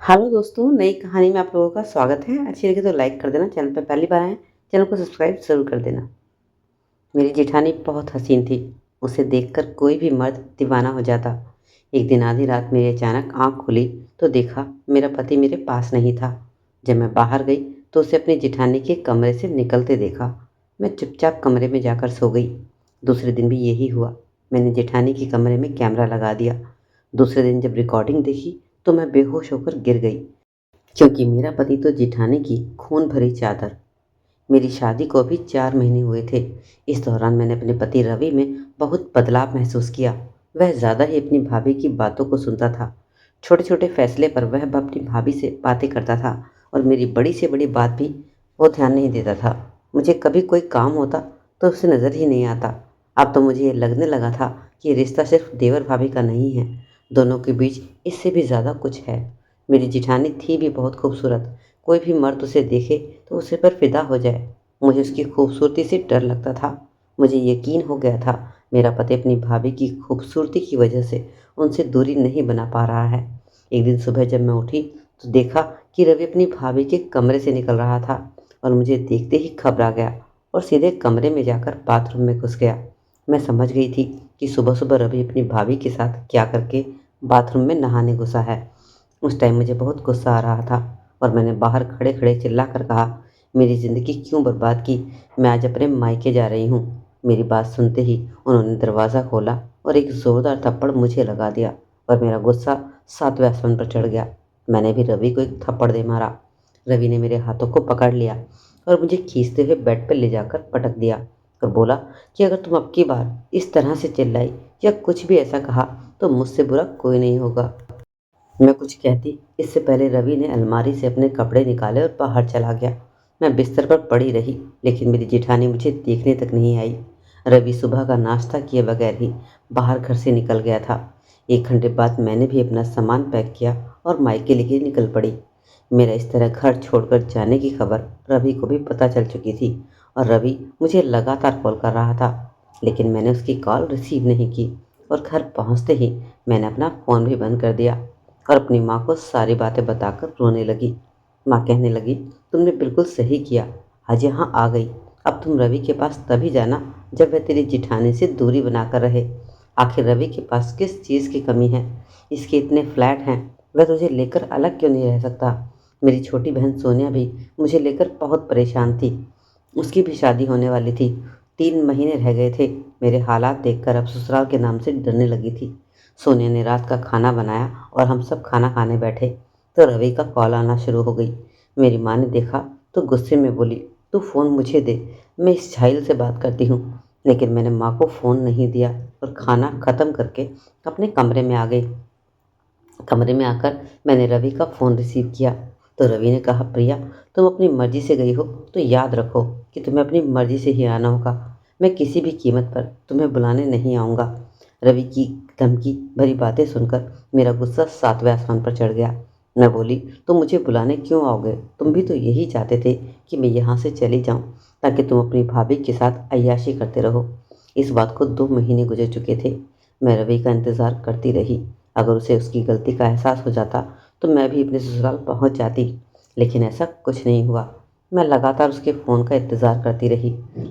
Hello दोस्तों, नई कहानी में आप लोगों का स्वागत है। अच्छी लगे तो लाइक कर देना। चैनल पर पहली बार आए चैनल को सब्सक्राइब ज़रूर कर देना। मेरी जेठानी बहुत हसीन थी। उसे देखकर कोई भी मर्द दीवाना हो जाता। एक दिन आधी रात मेरी अचानक आंख खुली तो देखा मेरा पति मेरे पास नहीं था। जब मैं बाहर गई तो उसे अपनी जेठानी के कमरे से निकलते देखा। मैं चुपचाप कमरे में जाकर सो गई। दूसरे दिन भी यही हुआ। मैंने जेठानी के कमरे में कैमरा लगा दिया। दूसरे दिन जब रिकॉर्डिंग देखी तो मैं बेहोश होकर गिर गई, क्योंकि मेरा पति तो जेठानी की खून भरी चादर। मेरी शादी को अभी 4 महीने हुए थे। इस दौरान मैंने अपने पति रवि में बहुत बदलाव महसूस किया। वह ज़्यादा ही अपनी भाभी की बातों को सुनता था। छोटे छोटे फैसले पर वह अपनी भाभी से बातें करता था और मेरी बड़ी से बड़ी बात भी वो ध्यान नहीं देता था। मुझे कभी कोई काम होता तो उसे नज़र ही नहीं आता। अब तो मुझे ये लगने लगा था कि ये रिश्ता सिर्फ देवर भाभी का नहीं है, दोनों के बीच इससे भी ज़्यादा कुछ है। मेरी जेठानी थी भी बहुत खूबसूरत। कोई भी मर्द उसे देखे तो उसे पर फिदा हो जाए। मुझे उसकी खूबसूरती से डर लगता था। मुझे यकीन हो गया था मेरा पति अपनी भाभी की खूबसूरती की वजह से उनसे दूरी नहीं बना पा रहा है। एक दिन सुबह जब मैं उठी तो देखा कि रवि अपनी भाभी के कमरे से निकल रहा था और मुझे देखते ही घबरा गया और सीधे कमरे में जाकर बाथरूम में घुस गया। मैं समझ गई थी कि सुबह सुबह रवि अपनी भाभी के साथ क्या करके बाथरूम में नहाने घुसा है। उस टाइम मुझे बहुत गुस्सा आ रहा था और मैंने बाहर खड़े खड़े चिल्ला कर कहा, मेरी ज़िंदगी क्यों बर्बाद की। मैं आज अपने मायके जा रही हूँ। मेरी बात सुनते ही उन्होंने दरवाज़ा खोला और एक ज़ोरदार थप्पड़ मुझे लगा दिया और मेरा गुस्सा 7वें आसमान पर चढ़ गया। मैंने भी रवि को एक थप्पड़ दे मारा। रवि ने मेरे हाथों को पकड़ लिया और मुझे खींचते हुए बेड पर ले जाकर पटक दिया और बोला कि अगर तुम अब की बार इस तरह से चिल्लाई या कुछ भी ऐसा कहा तो मुझसे बुरा कोई नहीं होगा। मैं कुछ कहती इससे पहले रवि ने अलमारी से अपने कपड़े निकाले और बाहर चला गया। मैं बिस्तर पर पड़ी रही, लेकिन मेरी जेठानी मुझे देखने तक नहीं आई। रवि सुबह का नाश्ता किए बगैर ही बाहर घर से निकल गया था। 1 घंटे बाद मैंने भी अपना सामान पैक किया और मायके लेके निकल पड़ी। मेरा इस तरह घर छोड़कर जाने की खबर रवि को भी पता चल चुकी थी और रवि मुझे लगातार कॉल कर रहा था, लेकिन मैंने उसकी कॉल रिसीव नहीं की और घर पहुंचते ही मैंने अपना फ़ोन भी बंद कर दिया और अपनी माँ को सारी बातें बताकर रोने लगी। माँ कहने लगी, तुमने बिल्कुल सही किया, आज यहाँ आ गई। अब तुम रवि के पास तभी जाना जब वह तेरी जिठानी से दूरी बनाकर रहे। आखिर रवि के पास किस चीज़ की कमी है? इसके इतने फ्लैट हैं, वह तुझे लेकर अलग क्यों नहीं रह सकता? मेरी छोटी बहन सोनिया भी मुझे लेकर बहुत परेशान थी। उसकी भी शादी होने वाली थी। 3 महीने रह गए थे। मेरे हालात देखकर अब ससुराल के नाम से डरने लगी थी। सोनिया ने रात का खाना बनाया और हम सब खाना खाने बैठे तो रवि का कॉल आना शुरू हो गई। मेरी माँ ने देखा तो गुस्से में बोली, तू फ़ोन मुझे दे, मैं इस झाइल से बात करती हूँ। लेकिन मैंने माँ को फ़ोन नहीं दिया और खाना ख़त्म करके अपने कमरे में आ गई। कमरे में आकर मैंने रवि का फ़ोन रिसीव किया तो रवि ने कहा, प्रिया तुम अपनी मर्ज़ी से गई हो तो याद रखो कि तुम्हें अपनी मर्ज़ी से ही आना होगा। मैं किसी भी कीमत पर तुम्हें बुलाने नहीं आऊँगा। रवि की धमकी भरी बातें सुनकर मेरा गुस्सा 7वें आसमान पर चढ़ गया। मैं बोली, तुम मुझे बुलाने क्यों आओगे? तुम भी तो यही चाहते थे कि मैं यहाँ से चली जाऊँ ताकि तुम अपनी भाभी के साथ अय्याशी करते रहो। इस बात को 2 महीने गुजर चुके थे। मैं रवि का इंतज़ार करती रही। अगर उसे उसकी गलती का एहसास हो जाता तो मैं भी अपने ससुराल पहुंच जाती, लेकिन ऐसा कुछ नहीं हुआ। मैं लगातार उसके फ़ोन का इंतज़ार करती रही,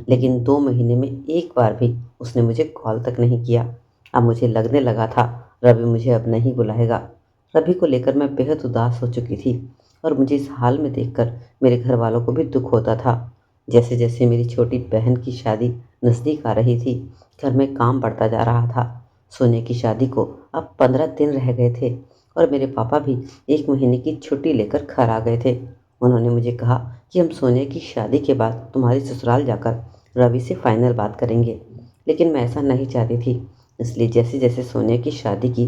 लेकिन 2 महीने में एक बार भी उसने मुझे कॉल तक नहीं किया। अब मुझे लगने लगा था रवि मुझे अब नहीं बुलाएगा। रवि को लेकर मैं बेहद उदास हो चुकी थी और मुझे इस हाल में देखकर मेरे घर वालों को भी दुख होता था। जैसे जैसे मेरी छोटी बहन की शादी नज़दीक आ रही थी, घर में काम बढ़ता जा रहा था। सोने की शादी को अब 15 दिन रह गए थे और मेरे पापा भी 1 महीने की छुट्टी लेकर घर आ गए थे। उन्होंने मुझे कहा कि हम सोनिया की शादी के बाद तुम्हारे ससुराल जाकर रवि से फाइनल बात करेंगे, लेकिन मैं ऐसा नहीं चाहती थी। इसलिए जैसे जैसे सोनिया की शादी की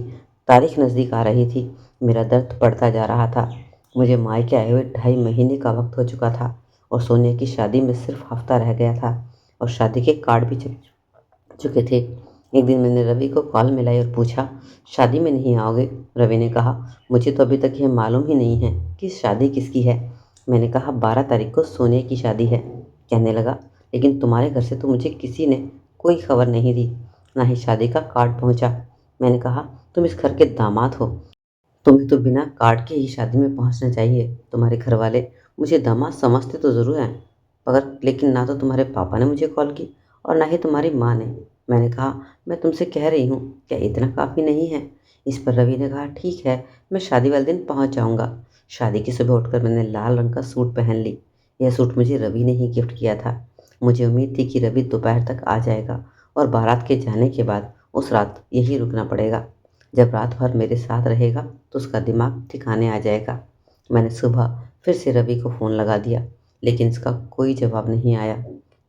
तारीख नज़दीक आ रही थी, मेरा दर्द बढ़ता जा रहा था। मुझे मायके आए हुए 2.5 महीने का वक्त हो चुका था और सोनिया की शादी में सिर्फ हफ्ता रह गया था और शादी के कार्ड भी छप चुके थे। एक दिन मैंने रवि को कॉल मिलाई और पूछा, शादी में नहीं आओगे? रवि ने कहा, मुझे तो अभी तक यह मालूम ही नहीं है कि शादी किसकी है। मैंने कहा, 12 तारीख को सोनिया की शादी है। कहने लगा, लेकिन तुम्हारे घर से तो मुझे किसी ने कोई खबर नहीं दी, ना ही शादी का कार्ड पहुंचा। मैंने कहा, तुम इस घर के दामाद हो, तुम्हें तो बिना कार्ड के ही शादी में पहुंचना चाहिए। तुम्हारे घर वाले मुझे दामाद समझते तो ज़रूर हैं, मगर लेकिन ना तो तुम्हारे पापा ने मुझे कॉल की और ना ही तुम्हारी माँ ने। मैंने कहा, मैं तुमसे कह रही हूँ, क्या इतना काफ़ी नहीं है? इस पर रवि ने कहा, ठीक है, मैं शादी वाले दिन पहुँच जाऊँगा। शादी की सुबह उठकर मैंने लाल रंग का सूट पहन ली। यह सूट मुझे रवि ने ही गिफ्ट किया था। मुझे उम्मीद थी कि रवि दोपहर तक आ जाएगा और बारात के जाने के बाद उस रात यहीं रुकना पड़ेगा। जब रात भर मेरे साथ रहेगा तो उसका दिमाग ठिकाने आ जाएगा। मैंने सुबह फिर से रवि को फ़ोन लगा दिया, लेकिन इसका कोई जवाब नहीं आया।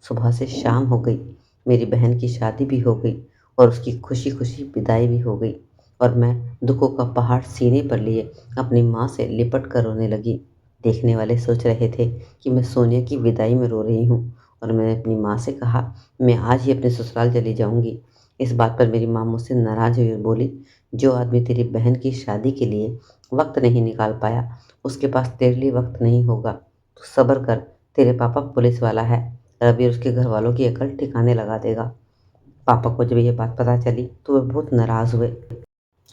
सुबह से शाम हो गई, मेरी बहन की शादी भी हो गई और उसकी खुशी खुशी विदाई भी हो गई, और मैं दुखों का पहाड़ सीने पर लिए अपनी माँ से लिपट कर रोने लगी। देखने वाले सोच रहे थे कि मैं सोनिया की विदाई में रो रही हूँ, और मैंने अपनी माँ से कहा, मैं आज ही अपने ससुराल चली जाऊँगी। इस बात पर मेरी माँ मुझसे नाराज़ हुई और बोली, जो आदमी तेरी बहन की शादी के लिए वक्त नहीं निकाल पाया, उसके पास तेरे लिए वक्त नहीं होगा। तू सब्र कर, तेरे पापा पुलिस वाला है। रवि और उसके घर वालों की अकल ठिकाने लगा देगा। पापा को जब ये बात पता चली तो वे बहुत नाराज़ हुए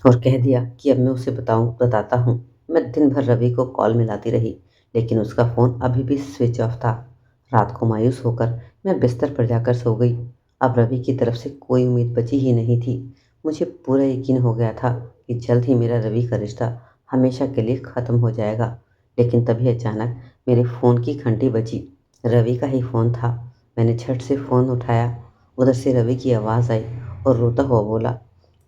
और कह दिया कि अब मैं उसे बताता हूँ। मैं दिन भर रवि को कॉल मिलाती रही, लेकिन उसका फ़ोन अभी भी स्विच ऑफ था। रात को मायूस होकर मैं बिस्तर पर जाकर सो गई। अब रवि की तरफ से कोई उम्मीद बची ही नहीं थी। मुझे पूरा यकीन हो गया था कि जल्द ही मेरा रवि का रिश्ता हमेशा के लिए ख़त्म हो जाएगा। लेकिन तभी अचानक मेरे फ़ोन की घंटी बजी। रवि का ही फ़ोन था। मैंने झट से फ़ोन उठाया। उधर से रवि की आवाज़ आई और रोता हुआ बोला,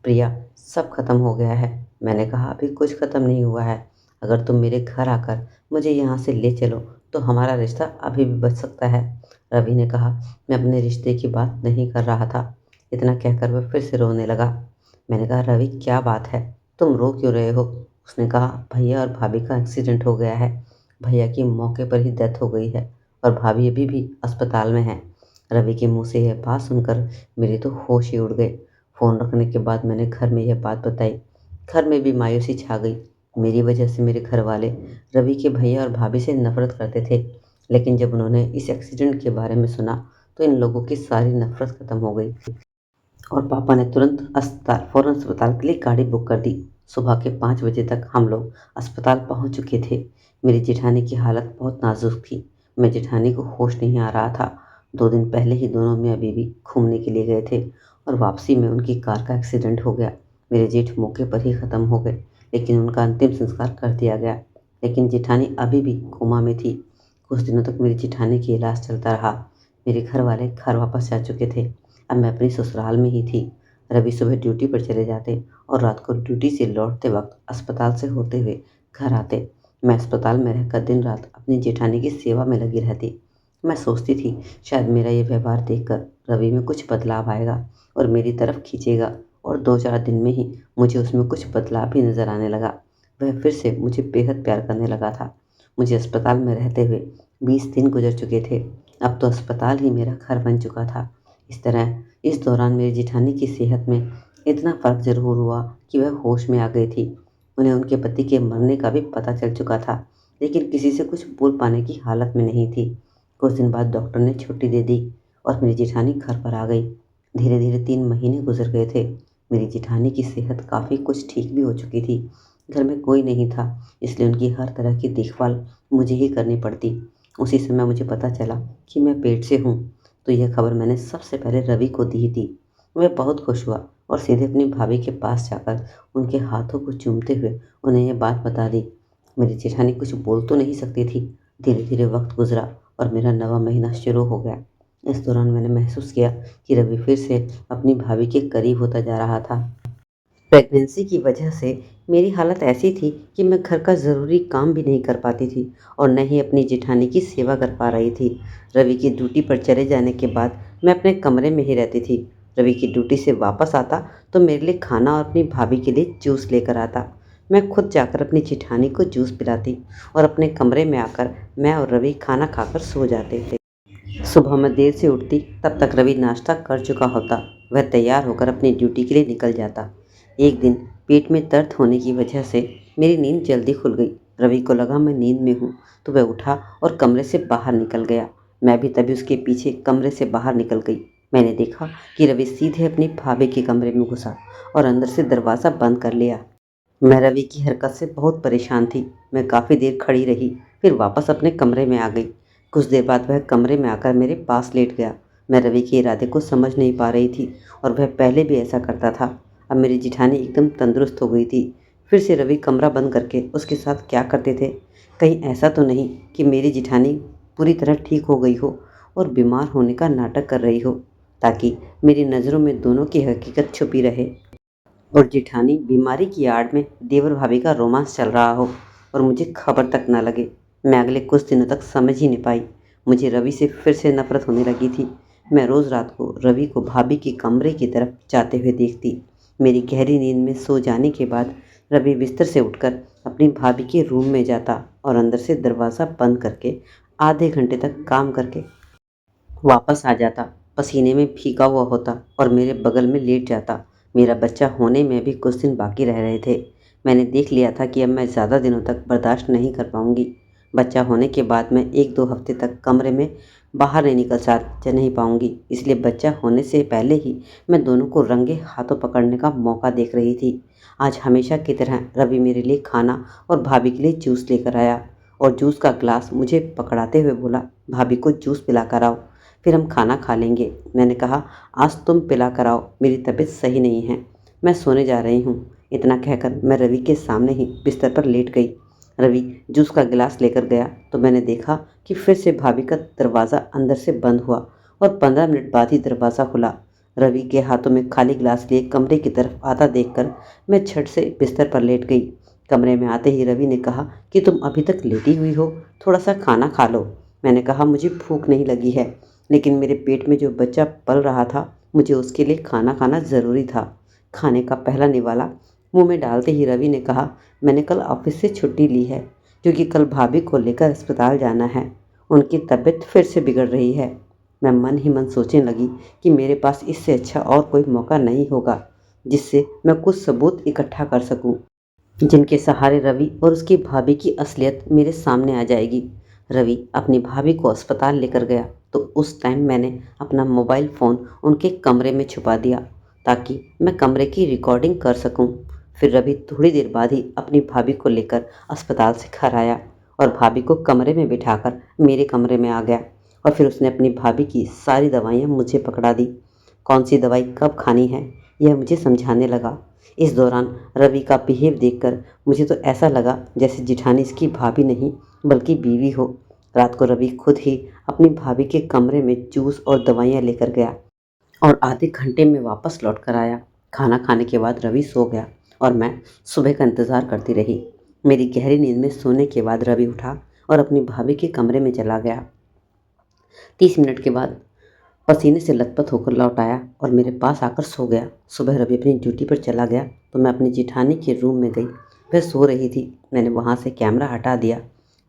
प्रिया, सब खत्म हो गया है। मैंने कहा, अभी कुछ खत्म नहीं हुआ है। अगर तुम मेरे घर आकर मुझे यहाँ से ले चलो तो हमारा रिश्ता अभी भी बच सकता है। रवि ने कहा, मैं अपने रिश्ते की बात नहीं कर रहा था। इतना कहकर वह फिर से रोने लगा। मैंने कहा, रवि क्या बात है, तुम रो क्यों रहे हो? उसने कहा, भैया और भाभी का एक्सीडेंट हो गया है। भैया की मौके पर ही डेथ हो गई है और भाभी अभी भी अस्पताल में है। रवि के मुंह से यह बात सुनकर मेरे तो होश ही उड़ गए। फ़ोन रखने के बाद मैंने घर में यह बात बताई। घर में भी मायूसी छा गई। मेरी वजह से मेरे घर वाले रवि के भैया और भाभी से नफ़रत करते थे, लेकिन जब उन्होंने इस एक्सीडेंट के बारे में सुना तो इन लोगों की सारी नफ़रत ख़त्म हो गई और पापा ने तुरंत फ़ौरन अस्पताल के लिए गाड़ी बुक कर दी। सुबह के 5 बजे तक हम लोग अस्पताल पहुंच चुके थे। मेरी जेठानी की हालत बहुत नाजुक थी। मैं जेठानी को होश नहीं आ रहा था। 2 दिन पहले ही दोनों मियाँ बीवी घूमने के लिए गए थे और वापसी में उनकी कार का एक्सीडेंट हो गया। मेरे जेठ मौके पर ही ख़त्म हो गए, लेकिन उनका अंतिम संस्कार कर दिया गया। लेकिन जेठानी अभी भी कोमा में थी। कुछ दिनों तक मेरी जेठानी की इलाज चलता रहा। मेरे घर वाले घर वापस जा चुके थे। अब मैं अपनी ससुराल में ही थी। रवि सुबह ड्यूटी पर चले जाते और रात को ड्यूटी से लौटते वक्त अस्पताल से होते हुए घर आते। मैं अस्पताल में रहकर दिन रात अपनी जेठानी की सेवा में लगी रहती। मैं सोचती थी, शायद मेरा ये व्यवहार देखकर रवि में कुछ बदलाव आएगा और मेरी तरफ खींचेगा, और 2-4 दिन में ही मुझे उसमें कुछ बदलाव भी नज़र आने लगा। वह फिर से मुझे बेहद प्यार करने लगा था। मुझे अस्पताल में रहते हुए 20 दिन गुजर चुके थे। अब तो अस्पताल ही मेरा घर बन चुका था। इस दौरान मेरी जेठानी की सेहत में इतना फ़र्क ज़रूर हुआ कि वह होश में आ गई थी। उन्हें उनके पति के मरने का भी पता चल चुका था, लेकिन किसी से कुछ बोल पाने की हालत में नहीं थी। कुछ दिन बाद डॉक्टर ने छुट्टी दे दी और मेरी जेठानी घर पर आ गई। धीरे धीरे 3 महीने गुजर गए थे। मेरी जेठानी की सेहत काफ़ी कुछ ठीक भी हो चुकी थी। घर में कोई नहीं था, इसलिए उनकी हर तरह की देखभाल मुझे ही करनी पड़ती। उसी समय मुझे पता चला कि मैं पेट से हूँ, तो यह खबर मैंने सबसे पहले रवि को दी थी। वह बहुत खुश हुआ और सीधे अपनी भाभी के पास जाकर उनके हाथों को चूमते हुए उन्हें यह बात बता दी। मेरी जेठानी कुछ बोल तो नहीं सकती थी। धीरे धीरे वक्त गुजरा और मेरा 9वां महीना शुरू हो गया। इस दौरान मैंने महसूस किया कि रवि फिर से अपनी भाभी के करीब होता जा रहा था। प्रेगनेंसी की वजह से मेरी हालत ऐसी थी कि मैं घर का ज़रूरी काम भी नहीं कर पाती थी और न ही अपनी जेठानी की सेवा कर पा रही थी। रवि की ड्यूटी पर चले जाने के बाद मैं अपने कमरे में ही रहती थी। रवि की ड्यूटी से वापस आता तो मेरे लिए खाना और अपनी भाभी के लिए जूस लेकर आता। मैं खुद जाकर अपनी जेठानी को जूस पिलाती और अपने कमरे में आकर मैं और रवि खाना खाकर सो जाते थे। सुबह मैं देर से उठती, तब तक रवि नाश्ता कर चुका होता। वह तैयार होकर अपनी ड्यूटी के लिए निकल जाता। एक दिन पेट में दर्द होने की वजह से मेरी नींद जल्दी खुल गई। रवि को लगा मैं नींद में हूँ, तो वह उठा और कमरे से बाहर निकल गया। मैं भी तभी उसके पीछे कमरे से बाहर निकल गई। मैंने देखा कि रवि सीधे अपनी भाभी के कमरे में घुसा और अंदर से दरवाज़ा बंद कर लिया। मैं रवि की हरकत से बहुत परेशान थी। मैं काफ़ी देर खड़ी रही, फिर वापस अपने कमरे में आ गई। कुछ देर बाद वह कमरे में आकर मेरे पास लेट गया। मैं रवि के इरादे को समझ नहीं पा रही थी और वह पहले भी ऐसा करता था। अब मेरी जिठानी एकदम तंदुरुस्त हो गई थी। फिर से रवि कमरा बंद करके उसके साथ क्या करते थे? कहीं ऐसा तो नहीं कि मेरी जिठानी पूरी तरह ठीक हो गई हो और बीमार होने का नाटक कर रही हो, ताकि मेरी नज़रों में दोनों की हकीकत छुपी रहे और जेठानी बीमारी की आड़ में देवर भाभी का रोमांस चल रहा हो और मुझे खबर तक न लगे। मैं अगले कुछ दिनों तक समझ ही नहीं पाई। मुझे रवि से फिर से नफरत होने लगी थी। मैं रोज़ रात को रवि को भाभी के कमरे की तरफ जाते हुए देखती। मेरी गहरी नींद में सो जाने के बाद रवि बिस्तर से उठकर अपनी भाभी के रूम में जाता और अंदर से दरवाज़ा बंद करके आधे घंटे तक काम करके वापस आ जाता। पसीने में भीगा हुआ होता और मेरे बगल में लेट जाता। मेरा बच्चा होने में भी कुछ दिन बाकी रह रहे थे। मैंने देख लिया था कि अब मैं ज़्यादा दिनों तक बर्दाश्त नहीं कर पाऊंगी। बच्चा होने के बाद मैं 1-2 हफ्ते तक कमरे में बाहर नहीं निकल जा नहीं पाऊंगी। इसलिए बच्चा होने से पहले ही मैं दोनों को रंगे हाथों पकड़ने का मौका देख रही थी। आज हमेशा की तरह रवि मेरे लिए खाना और भाभी के लिए जूस लेकर आया और जूस का ग्लास मुझे पकड़ाते हुए बोला, भाभी को जूस पिला कर आओ, फिर हम खाना खा लेंगे। मैंने कहा, आज तुम पिला कर आओ, मेरी तबीयत सही नहीं है, मैं सोने जा रही हूँ। इतना कहकर मैं रवि के सामने ही बिस्तर पर लेट गई। रवि जूस का गिलास लेकर गया तो मैंने देखा कि फिर से भाभी का दरवाज़ा अंदर से बंद हुआ और 15 मिनट बाद ही दरवाज़ा खुला। रवि के हाथों में खाली गिलास लिए कमरे की तरफ आता देखकर मैं झट से बिस्तर पर लेट गई। कमरे में आते ही रवि ने कहा कि तुम अभी तक लेटी हुई हो, थोड़ा सा खाना खा लो। मैंने कहा, मुझे भूख नहीं लगी है, लेकिन मेरे पेट में जो बच्चा पल रहा था, मुझे उसके लिए खाना खाना ज़रूरी था। खाने का पहला निवाला मुंह में डालते ही रवि ने कहा, मैंने कल ऑफिस से छुट्टी ली है क्योंकि कल भाभी को लेकर अस्पताल जाना है। उनकी तबीयत फिर से बिगड़ रही है। मैं मन ही मन सोचने लगी कि मेरे पास इससे अच्छा और कोई मौका नहीं होगा जिससे मैं कुछ सबूत इकट्ठा कर सकूं, जिनके सहारे रवि और उसकी भाभी की असलियत मेरे सामने आ जाएगी। रवि अपनी भाभी को अस्पताल लेकर गया तो उस टाइम मैंने अपना मोबाइल फ़ोन उनके कमरे में छुपा दिया ताकि मैं कमरे की रिकॉर्डिंग कर सकूं। फिर रवि थोड़ी देर बाद ही अपनी भाभी को लेकर अस्पताल से घर आया और भाभी को कमरे में बिठाकर मेरे कमरे में आ गया और फिर उसने अपनी भाभी की सारी दवाइयाँ मुझे पकड़ा दी। कौन सी दवाई कब खानी है यह मुझे समझाने लगा। इस दौरान रवि का बिहेव देखकर मुझे तो ऐसा लगा जैसे जिठानी इसकी भाभी नहीं बल्कि बीवी हो। रात को रवि खुद ही अपनी भाभी के कमरे में जूस और दवाइयाँ लेकर गया और आधे घंटे में वापस लौट कर आया। खाना खाने के बाद रवि सो गया और मैं सुबह का इंतज़ार करती रही। मेरी गहरी नींद में सोने के बाद रवि उठा और अपनी भाभी के कमरे में चला गया। 30 मिनट के बाद पसीने से लथपथ होकर लौट आया और मेरे पास आकर सो गया। सुबह रवि अपनी ड्यूटी पर चला गया तो मैं अपनी जिठानी के रूम में गई। वह सो रही थी। मैंने वहाँ से कैमरा हटा दिया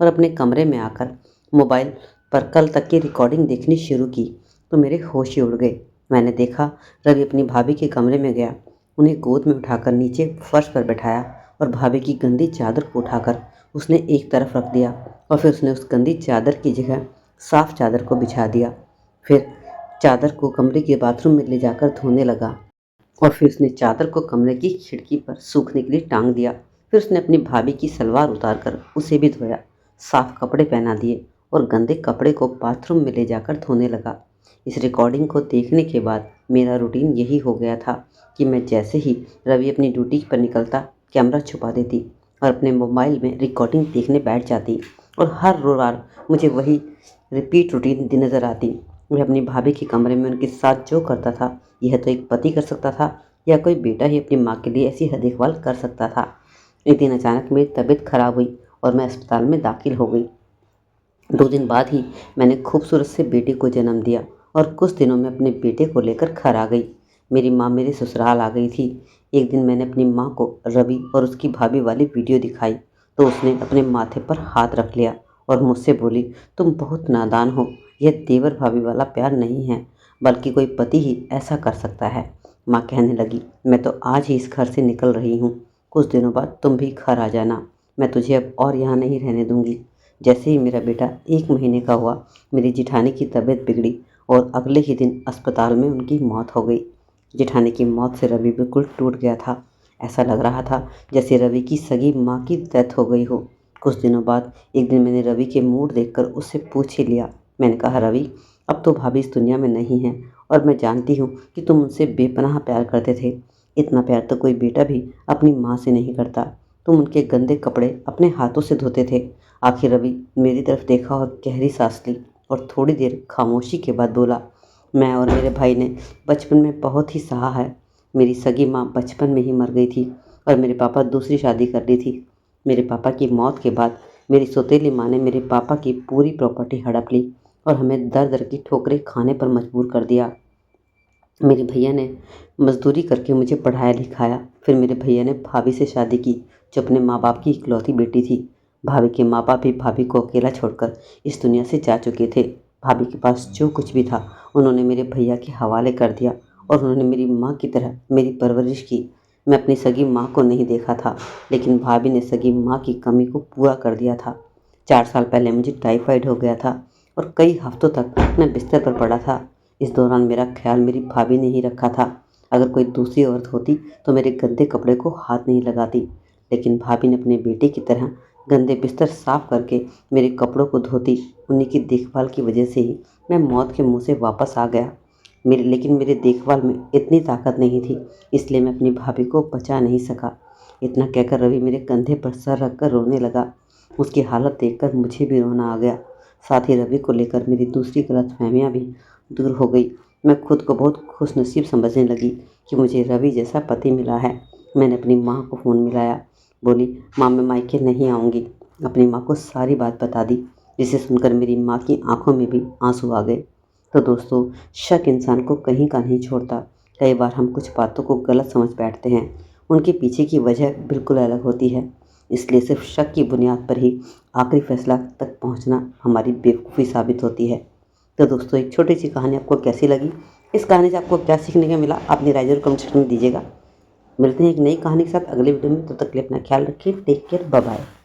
और अपने कमरे में आकर मोबाइल पर कल तक की रिकॉर्डिंग देखनी शुरू की तो मेरे होश ही उड़ गए। मैंने देखा रवि अपनी भाभी के कमरे में गया, उन्हें गोद में उठाकर नीचे फर्श पर बैठाया और भाभी की गंदी चादर को उठाकर उसने एक तरफ रख दिया और फिर उसने उस गंदी चादर की जगह साफ चादर को बिछा दिया। फिर चादर को कमरे के बाथरूम में ले जाकर धोने लगा और फिर उसने चादर को कमरे की खिड़की पर सूखने के लिए टांग दिया। फिर उसने अपनी भाभी की सलवार उतारकर उसे भी धोया, साफ कपड़े पहना दिए और गंदे कपड़े को बाथरूम में ले जाकर धोने लगा। इस रिकॉर्डिंग को देखने के बाद मेरा रूटीन यही हो गया था कि मैं जैसे ही रवि अपनी ड्यूटी पर निकलता कैमरा छुपा देती और अपने मोबाइल में रिकॉर्डिंग देखने बैठ जाती और हर बार मुझे वही रिपीट रूटीन नज़र आती। मैं अपनी भाभी के कमरे में उनके साथ जो करता था यह तो एक पति कर सकता था या कोई बेटा ही अपनी माँ के लिए ऐसी देखभाल कर सकता था। एक दिन अचानक मेरी तबीयत खराब हुई और मैं अस्पताल में दाखिल हो गई। 2 दिन बाद ही मैंने खूबसूरत से बेटे को जन्म दिया और कुछ दिनों में अपने बेटे को लेकर घर आ गई। मेरी माँ मेरे ससुराल आ गई थी। एक दिन मैंने अपनी माँ को रवि और उसकी भाभी वाली वीडियो दिखाई तो उसने अपने माथे पर हाथ रख लिया और मुझसे बोली, तुम बहुत नादान हो, यह देवर भाभी वाला प्यार नहीं है, बल्कि कोई पति ही ऐसा कर सकता है। माँ कहने लगी, मैं तो आज ही इस घर से निकल रही हूँ, कुछ दिनों बाद तुम भी घर आ जाना, मैं तुझे अब और यहाँ नहीं रहने दूंगी। जैसे ही मेरा बेटा 1 महीने का हुआ मेरी जिठानी की तबीयत बिगड़ी और अगले ही दिन अस्पताल में उनकी मौत हो गई। जिठानी की मौत से रवि बिल्कुल टूट गया था। ऐसा लग रहा था जैसे रवि की सगी माँ की डेथ हो गई हो। कुछ दिनों बाद एक दिन मैंने रवि के मूड देखकर उससे पूछ ही लिया। मैंने कहा, रवि, अब तो भाभी इस दुनिया में नहीं है और मैं जानती हूँ कि तुम उनसे बेपनाह प्यार करते थे। इतना प्यार तो कोई बेटा भी अपनी माँ से नहीं करता। तुम उनके गंदे कपड़े अपने हाथों से धोते थे। आखिर रवि मेरी तरफ देखा और गहरी सांस ली और थोड़ी देर खामोशी के बाद बोला, मैं और मेरे भाई ने बचपन में बहुत ही सहा है। मेरी सगी माँ बचपन में ही मर गई थी और मेरे पापा दूसरी शादी कर ली थी। मेरे पापा की मौत के बाद मेरी सौतेली माँ ने मेरे पापा की पूरी प्रॉपर्टी हड़प ली और हमें दर दर की ठोकरें खाने पर मजबूर कर दिया। मेरे भैया ने मजदूरी करके मुझे पढ़ाया लिखाया। फिर मेरे भैया ने भाभी से शादी की, जो अपने माँ बाप की इकलौती बेटी थी। भाभी के माँ बाप भी भाभी को अकेला छोड़कर इस दुनिया से जा चुके थे। भाभी के पास जो कुछ भी था उन्होंने मेरे भैया के हवाले कर दिया और उन्होंने मेरी माँ की तरह मेरी परवरिश की। मैं अपनी सगी माँ को नहीं देखा था, लेकिन भाभी ने सगी माँ की कमी को पूरा कर दिया था। 4 साल पहले मुझे टाइफाइड हो गया था और कई हफ्तों तक मैं बिस्तर पर पड़ा था। इस दौरान मेरा ख्याल मेरी भाभी ने ही रखा था। अगर कोई दूसरी औरत होती तो मेरे गंदे कपड़े को हाथ नहीं लगाती, लेकिन भाभी ने अपने बेटे की तरह गंदे बिस्तर साफ करके मेरे कपड़ों को धोती। उन्हीं की देखभाल की वजह से ही मैं मौत के मुंह से वापस आ गया। लेकिन मेरे देखभाल में इतनी ताकत नहीं थी, इसलिए मैं अपनी भाभी को बचा नहीं सका। इतना कहकर रवि मेरे कंधे पर सर रखकर रोने लगा। उसकी हालत देखकर मुझे भी रोना आ गया। साथ ही रवि को लेकर मेरी दूसरी गलतफहमियां भी दूर हो गई। मैं खुद को बहुत खुशनसीब समझने लगी कि मुझे रवि जैसा पति मिला है। मैंने अपनी माँ को फ़ोन मिलाया। बोली, माँ, मैं मायके नहीं आऊँगी। अपनी माँ को सारी बात बता दी, जिसे सुनकर मेरी माँ की आंखों में भी आंसू आ गए। तो दोस्तों, शक इंसान को कहीं का नहीं छोड़ता। कई बार हम कुछ बातों को गलत समझ बैठते हैं, उनके पीछे की वजह बिल्कुल अलग होती है। इसलिए सिर्फ शक की बुनियाद पर ही आखिरी फैसला तक पहुंचना हमारी बेवकूफ़ी साबित होती है। तो दोस्तों, एक छोटी सी कहानी आपको कैसी लगी? इस कहानी से आपको क्या सीखने को मिला? अपनी राय जरूर कमेंट सेक्शन में दीजिएगा। मिलते हैं एक नई कहानी के साथ अगले वीडियो में। तब तक के लिए अपना ख्याल रखिए। Take care, bye bye.